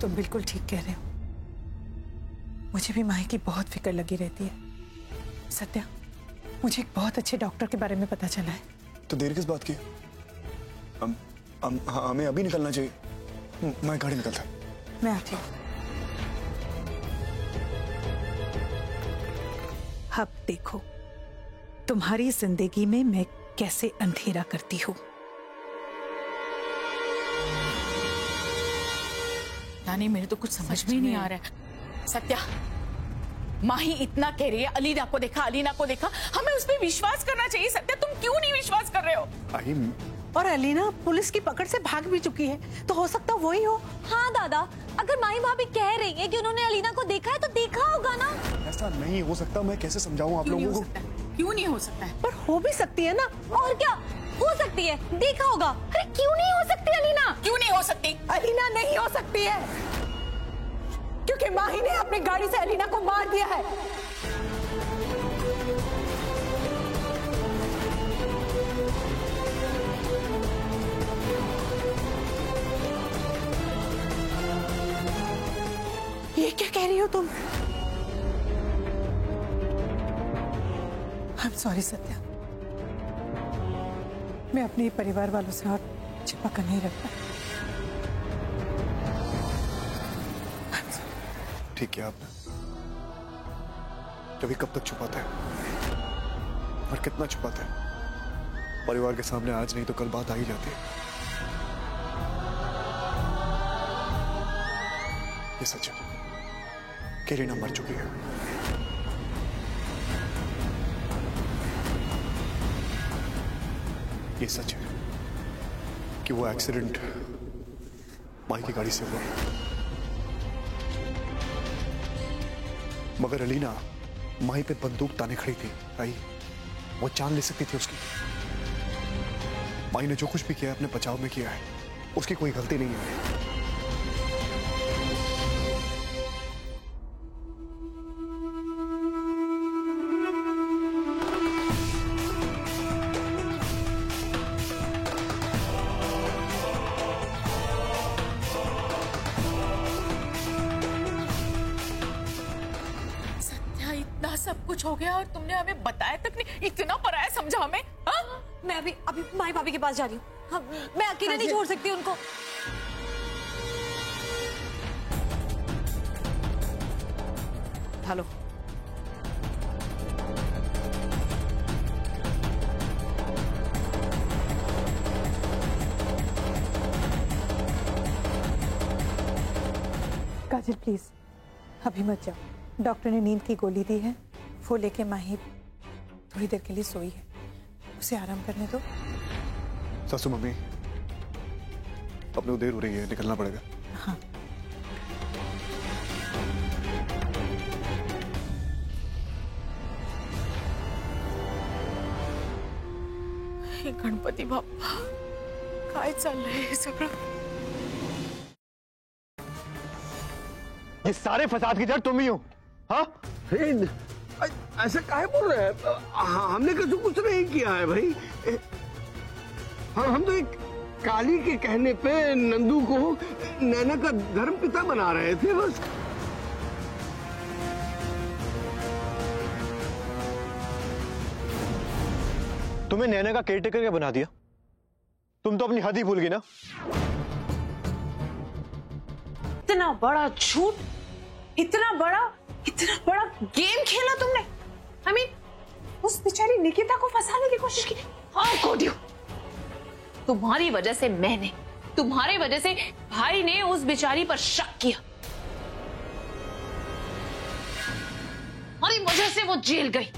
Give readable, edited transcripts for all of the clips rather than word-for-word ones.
तुम बिल्कुल ठीक कह रहे हो। मुझे भी माही की बहुत फिक्र लगी रहती है। सत्या, मुझे एक बहुत अच्छे डॉक्टर के बारे में पता चला है। तो देर किस बात की? हमें अभी निकलना चाहिए। मैं गाड़ी निकलता। मैं आती हूँ। अब देखो तुम्हारी जिंदगी में मैं कैसे अंधेरा करती हूँ। नानी, मेरे तो कुछ समझ में ही नहीं आ रहा है। सत्या, माही इतना कह रही है, अलीना को देखा, अलीना को देखा, हमें उस पर विश्वास करना चाहिए। सत्या, तुम क्यों नहीं विश्वास कर रहे हो? और अलीना पुलिस की पकड़ से भाग भी चुकी है, तो हो सकता वही हो। हाँ दादा, अगर माही भाभी कह रही है कि उन्होंने अलीना को देखा है तो देखा होगा ना। ऐसा नहीं हो सकता। मैं कैसे समझाऊं आप लोगों को? क्यों नहीं हो सकता है? पर हो भी सकती है ना। और क्या हो सकती है, देखा होगा। अरे क्यों नहीं हो सकती अलीना? क्यों नहीं हो सकती? अलीना नहीं हो सकती है, क्योंकि माही ने अपनी गाड़ी से अलीना को मार दिया है। ये क्या कह रही हो तुम? I'm sorry सत्या, मैं अपने परिवार वालों से और छिपा कर नहीं रखता। ठीक किया आपने। कभी कब तक छुपाता है और कितना छुपाता है? परिवार के सामने आज नहीं तो कल बात आ ही जाती है। ये सच है कि रीना मर चुकी है। ये सच है कि वो एक्सीडेंट माही की गाड़ी से हुआ। मगर अलीना माही पे बंदूक ताने खड़ी थी। आई, वो जान ले सकती थी उसकी। माही ने जो कुछ भी किया अपने बचाव में किया है, उसकी कोई गलती नहीं है। सब कुछ हो गया और तुमने हमें बताया तक नहीं। इतना पराया समझा हमें। हाँ? मैं अभी माही भाभी के पास जा रही हूँ। हाँ, मैं अकेले नहीं छोड़ सकती उनको। हेलो, काजल प्लीज अभी मत जाओ। डॉक्टर ने नींद की गोली दी है, वो लेके माही थोड़ी देर के लिए सोई है, उसे आराम करने दो। सासू मम्मी, अपने देर हो रही है, निकलना पड़ेगा। हाँ। हे गणपती बाप्पा, काय चाललंय हे सगळं? ये सारे फसाद की जड़ तुम ही हो। हाँ? ऐसा काहे बोल रहे हैं? हमने किसी कुछ नहीं किया है भाई। हम तो एक काली के कहने पे नंदू को नैना का धर्म पिता बना रहे थे बस। तुम्हें नैना का केयरटेकर क्या बना दिया? तुम तो अपनी हद ही भूल गई ना। इतना बड़ा झूठ, इतना बड़ा गेम खेला तुमने। I mean, उस बेचारी निकिता को फंसाने की कोशिश की। How could you? तुम्हारी वजह से तुम्हारी वजह से भाई ने उस बेचारी पर शक किया। तुम्हारी वजह से वो जेल गई।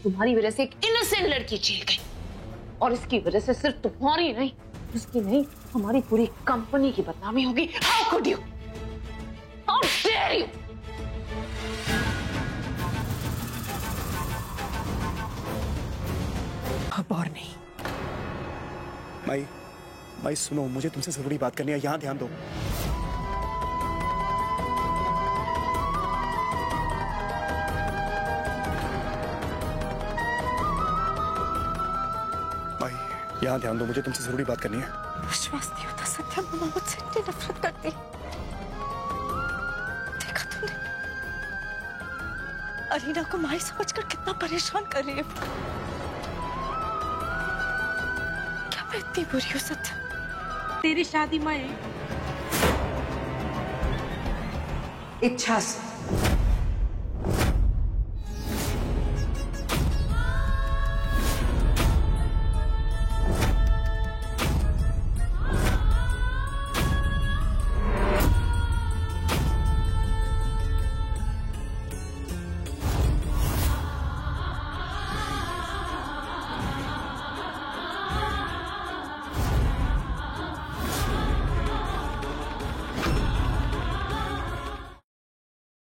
तुम्हारी वजह से एक इनोसेंट लड़की जेल गई, और इसकी वजह से सिर्फ तुम्हारी नहीं, उसकी नहीं, हमारी पूरी कंपनी की बदनामी होगी। How could you? How dare you? अब और नहीं। माई सुनो, मुझे तुमसे जरूरी बात करनी है, यहां ध्यान दो। माई, यहां ध्यान दो, मुझे तुमसे जरूरी बात करनी है। विश्वास नहीं होता सत्या, मम्मा मुझसे इतनी नफरत करती। अलीना को माई समझकर कितना परेशान कर रही है। क्या मैं इतनी बुरी हूँ सत्या? तेरी शादी में इच्छा से